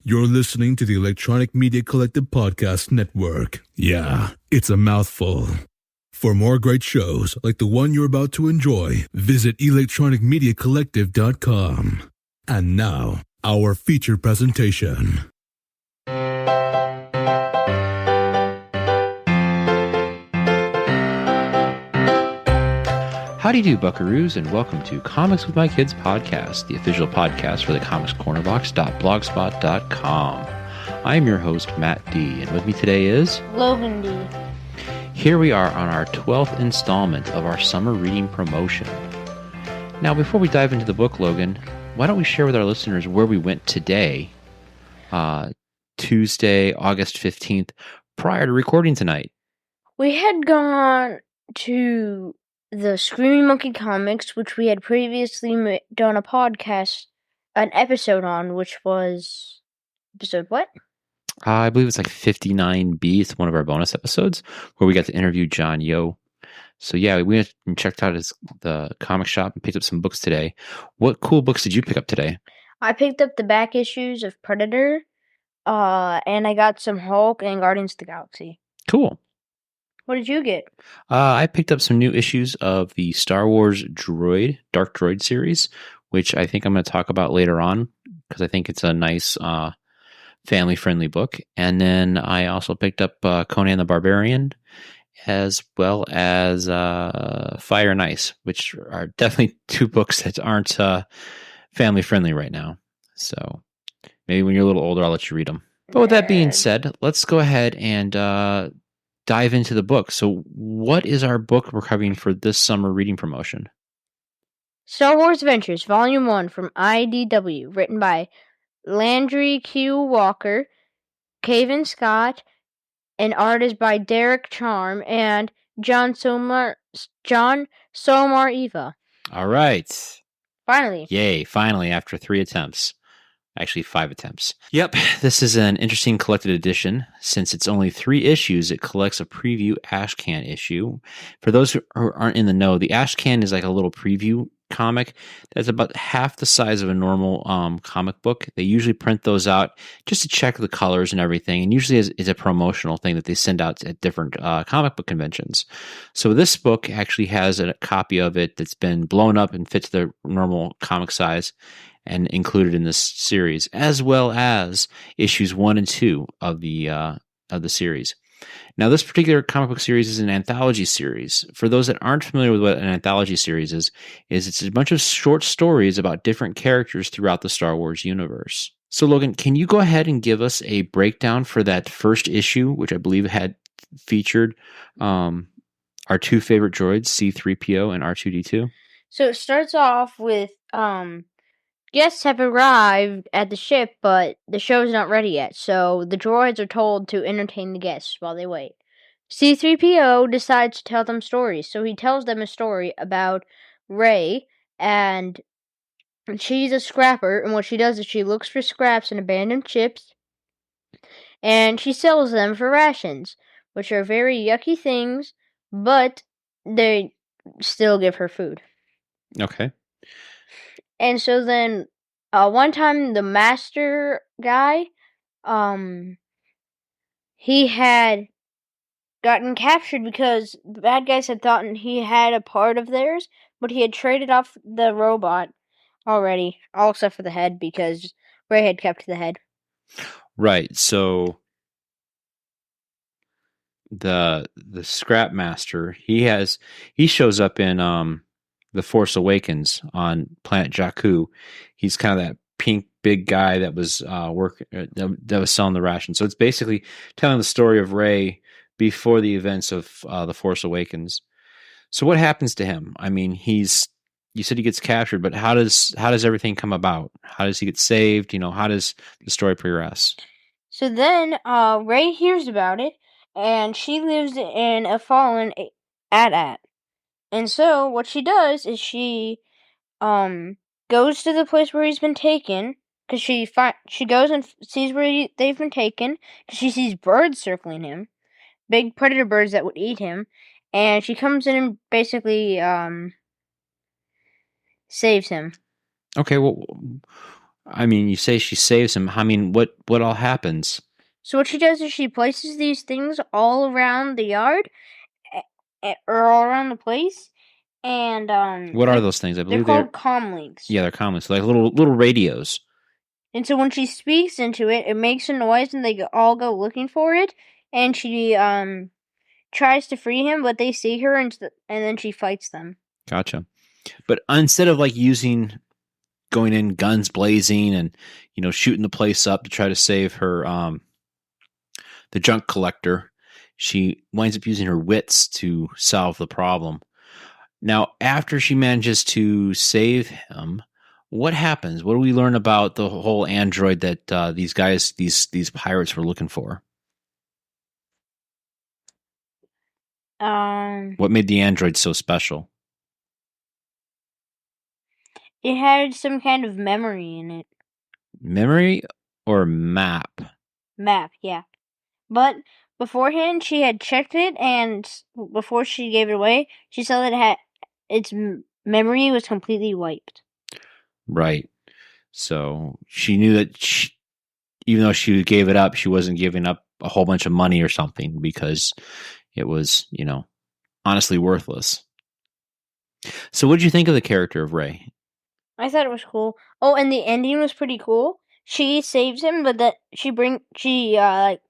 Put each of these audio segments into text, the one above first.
You're listening to the Electronic Media Collective Podcast Network. Yeah, it's a mouthful. For more great shows like the one you're about to enjoy, visit electronicmediacollective.com. And now, our feature presentation. Howdy do, buckaroos, and welcome to Comics with My Kids podcast, the official podcast for the comicscornerbox.blogspot.com. I am your host, Matt D., and with me today is... Logan D. Here we are on our 12th installment of our summer reading promotion. Now, before we dive into the book, Logan, why don't we share with our listeners where we went today, Tuesday, August 15th, prior to recording tonight? We had gone to the Screaming Monkey Comics, which we had previously done a podcast, an episode on, which was... Episode what? I believe it's like 59B. It's one of our bonus episodes where we got to interview John Yo. So yeah, we went and checked out the comic shop and picked up some books today. What cool books did you pick up today? I picked up the back issues of Predator, and I got some Hulk and Guardians of the Galaxy. Cool. What did you get? I picked up some new issues of the Star Wars Dark Droid series, which I think I'm going to talk about later on because I think it's a nice family-friendly book. And then I also picked up Conan the Barbarian, as well as Fire and Ice, which are definitely two books that aren't family-friendly right now. So maybe when you're a little older, I'll let you read them. But with that being said, let's go ahead and dive into the book. So what is our book we're covering for this summer reading promotion? Star Wars Adventures, Volume 1 from IDW, written by Landry Q. Walker, Cavan Scott, and art is by Derek Charm and John Sommariva. All right. Finally. Yay, finally, after 3 attempts. Actually, 5 attempts. Yep, this is an interesting collected edition. Since it's only 3 issues, it collects a preview Ashcan issue. For those who aren't in the know, the Ashcan is like a little preview comic that's about half the size of a normal comic book. They usually print those out just to check the colors and everything, and usually is a promotional thing that they send out at different comic book conventions. So this book actually has a copy of it that's been blown up and fits the normal comic size and included in this series, as well as issues 1 and 2 of the series. Now, this particular comic book series is an anthology series. For those that aren't familiar with what an anthology series is it's a bunch of short stories about different characters throughout the Star Wars universe. So, Logan, can you go ahead and give us a breakdown for that first issue, which I believe had featured our 2 favorite droids, C-3PO and R2-D2? So it starts off with guests have arrived at the ship, but the show's not ready yet, so the droids are told to entertain the guests while they wait. C-3PO decides to tell them stories, so he tells them a story about Rey, and she's a scrapper, and what she does is she looks for scraps in abandoned ships, and she sells them for rations, which are very yucky things, but they still give her food. Okay. And so then, one time the master guy, he had gotten captured because the bad guys had thought he had a part of theirs, but he had traded off the robot already, all except for the head, because Rey had kept the head. Right, so the Scrap Master, he shows up in The Force Awakens on planet Jakku. He's kind of that pink big guy that was that was selling the ration. So it's basically telling the story of Rey before the events of The Force Awakens. So what happens to him? I mean, you said he gets captured, but how does everything come about? How does he get saved? How does the story progress? So then Rey hears about it, and she lives in a fallen AT-AT. And so what she does is she goes to the place where he's been taken, because she goes and sees where they've been taken, because she sees birds circling him, big predator birds that would eat him, and she comes in and basically saves him. Okay, well, I mean, you say she saves him. I mean, what all happens? So what she does is she places these things all around the yard, or all around the place, and What are those things? I they're believe called comlinks. Yeah, they're comlinks, like little radios. And so when she speaks into it, it makes a noise, and they all go looking for it. And she tries to free him, but they see her, and then she fights them. Gotcha. But instead of like going in guns blazing and shooting the place up to try to save her the junk collector, she winds up using her wits to solve the problem. Now, after she manages to save him, what happens? What do we learn about the whole android that these guys, these pirates were looking for? What made the android so special? It had some kind of memory in it. Memory or map? Map, yeah. But beforehand, she had checked it, and before she gave it away, she saw that its memory was completely wiped. Right. So she knew that even though she gave it up, she wasn't giving up a whole bunch of money or something, because it was, honestly worthless. So what did you think of the character of Ray? I thought it was cool. Oh, and the ending was pretty cool. She saves him, but that she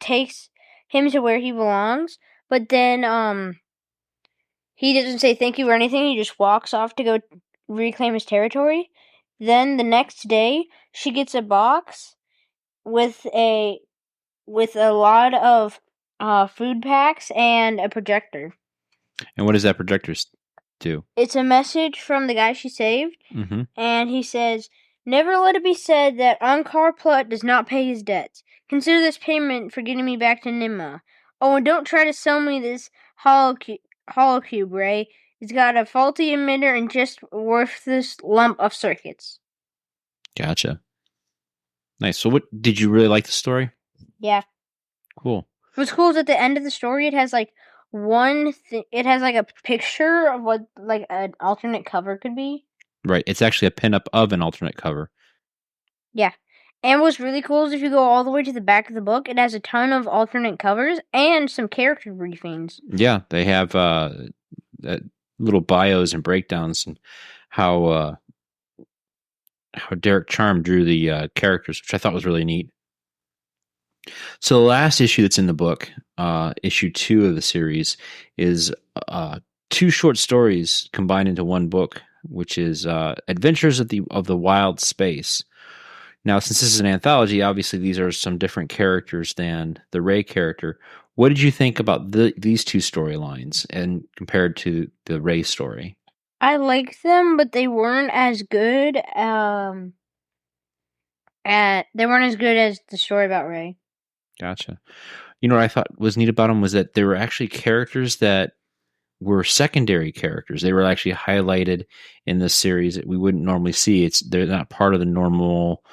takes him to where he belongs. But then he doesn't say thank you or anything. He just walks off to go reclaim his territory. Then the next day, she gets a box with a lot of food packs and a projector. And what does that projector do? It's a message from the guy she saved, and he says, "Never let it be said that Unkar Plutt does not pay his debts. Consider this payment for getting me back to Nimma. Oh, and don't try to sell me this holocube, Ray. It's got a faulty emitter and just worthless lump of circuits." Gotcha. Nice. So did you really like the story? Yeah. Cool. What's cool is at the end of the story, it has like it has like a picture of what like an alternate cover could be. Right. It's actually a pinup of an alternate cover. Yeah. And what's really cool is if you go all the way to the back of the book, it has a ton of alternate covers and some character briefings. Yeah, they have little bios and breakdowns and how Derek Charm drew the characters, which I thought was really neat. So the last issue that's in the book, issue 2 of the series, is 2 short stories combined into one book, which is Adventures of the Wild Space. Now, since this is an anthology, obviously these are some different characters than the Ray character. What did you think about these 2 storylines and compared to the Ray story? I liked them, but they weren't as good. They weren't as good as the story about Ray. Gotcha. You know what I thought was neat about them was that there were actually characters that were secondary characters. They were actually highlighted in this series that we wouldn't normally see. They're not part of the normal,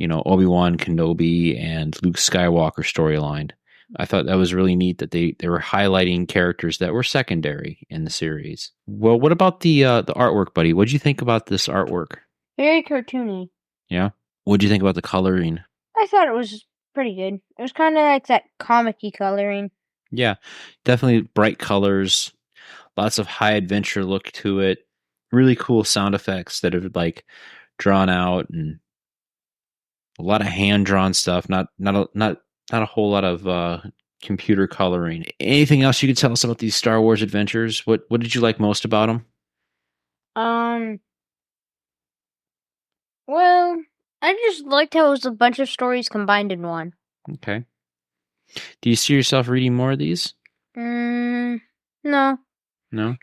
Obi-Wan Kenobi and Luke Skywalker storyline. I thought that was really neat that they were highlighting characters that were secondary in the series. Well, what about the artwork, buddy? What did you think about this artwork? Very cartoony. Yeah? What did you think about the coloring? I thought it was pretty good. It was kind of like that comic-y coloring. Yeah, definitely bright colors, lots of high adventure look to it. Really cool sound effects that have like drawn out, and a lot of hand-drawn stuff. Not a whole lot of computer coloring. Anything else you could tell us about these Star Wars adventures? What did you like most about them? Well, I just liked how it was a bunch of stories combined in one. Okay. Do you see yourself reading more of these? No. No?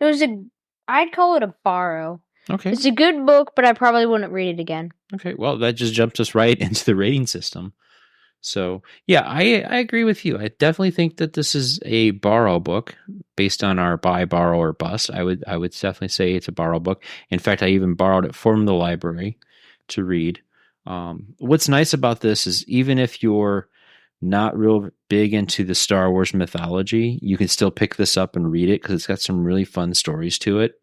I'd call it a borrow. Okay. It's a good book, but I probably wouldn't read it again. Okay, well, that just jumps us right into the rating system. So, yeah, I agree with you. I definitely think that this is a borrow book based on our buy, borrow, or bust. I would definitely say it's a borrow book. In fact, I even borrowed it from the library to read. What's nice about this is even if you're not real big into the Star Wars mythology, you can still pick this up and read it because it's got some really fun stories to it.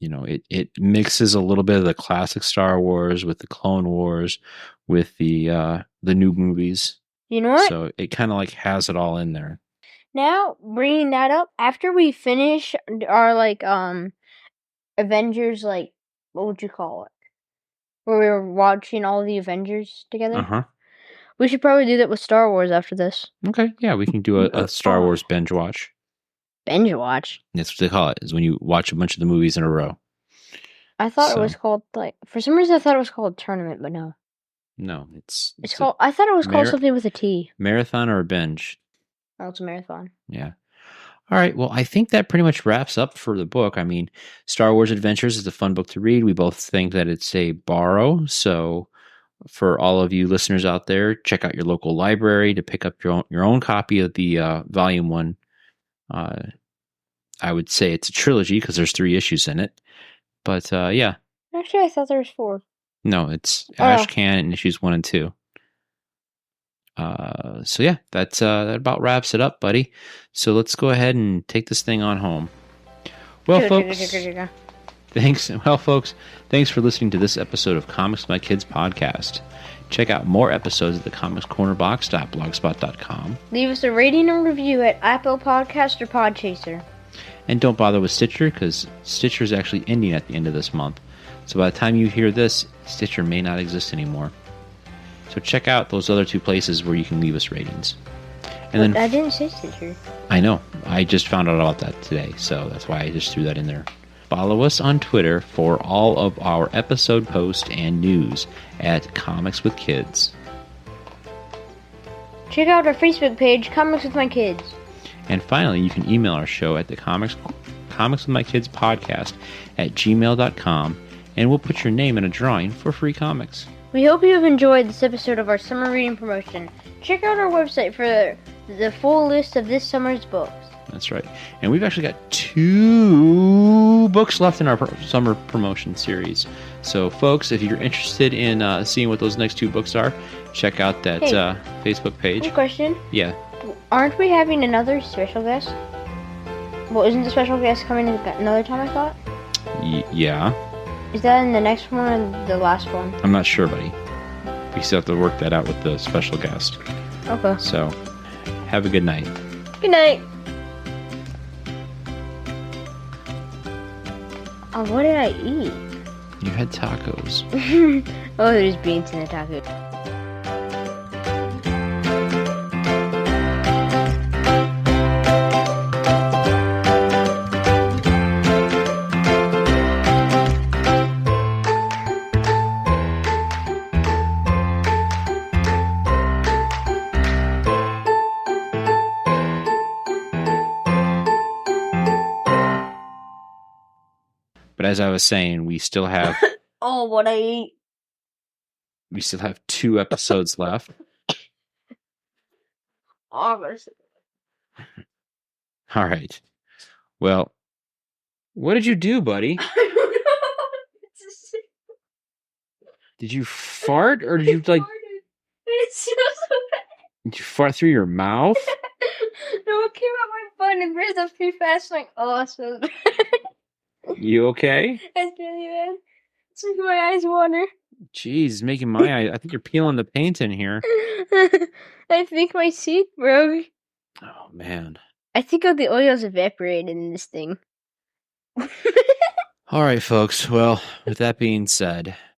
it mixes a little bit of the classic Star Wars with the Clone Wars, with the new movies. You know what? So it kind of like has it all in there. Now, bringing that up, after we finish our Avengers, what would you call it? Where we were watching all the Avengers together. We should probably do that with Star Wars after this. Okay, yeah, we can do a Star Wars binge watch. Binge watch? That's what they call it, is when you watch a bunch of the movies in a row. I thought it was called, for some reason I thought it was called tournament, but no. No, it's called, I thought it was called something with a T. Marathon or a binge. Oh, it's a marathon. Yeah. All right, well, I think that pretty much wraps up for the book. I mean, Star Wars Adventures is a fun book to read. We both think that it's a borrow, so for all of you listeners out there, check out your local library to pick up your own copy of the volume 1. I would say it's a trilogy because there's 3 issues in it. But yeah. Actually, I thought there was 4. No, it's Ashcan and issues 1 and 2. So yeah, that about wraps it up, buddy. So let's go ahead and take this thing on home. Well, folks, thanks for listening to this episode of Comics with My Kids podcast. Check out more episodes at thecomicscornerbox.blogspot.com. Leave us a rating and review at Apple Podcast or Podchaser. And don't bother with Stitcher, because Stitcher is actually ending at the end of this month. So by the time you hear this, Stitcher may not exist anymore. So check out those other 2 places where you can leave us ratings. And then I didn't say Stitcher. I know. I just found out about that today, so that's why I just threw that in there. Follow us on Twitter for all of our episode posts and news at Comics with Kids. Check out our Facebook page, Comics with My Kids. And finally, you can email our show at the Comics with My Kids podcast at gmail.com, and we'll put your name in a drawing for free comics. We hope you have enjoyed this episode of our summer reading promotion. Check out our website for the full list of this summer's books. That's right. And we've actually got 2 books left in our summer promotion series. So, folks, if you're interested in seeing what those next 2 books are, check out that Facebook page. One question. Yeah. Aren't we having another special guest? Well, isn't the special guest coming another time, I thought? Yeah. Is that in the next one or the last one? I'm not sure, buddy. We still have to work that out with the special guest. Okay. So, have a good night. Good night. Oh, what did I eat? You had tacos. Oh, there's beans in the taco. But as I was saying, we still have... Oh, what I ate. We still have 2 episodes left. All right. Well, what did you do, buddy? Did you fart, or did you, like... It smells so bad. Did you fart through your mouth? No, it came out my butt and breathed up too fast. Like, oh, it smells bad. You okay? That's really bad. It's making my eyes water. Jeez, it's making my eye. I think you're peeling the paint in here. I think my seat broke. Oh, man. I think all the oil's evaporated in this thing. All right, folks. Well, with that being said,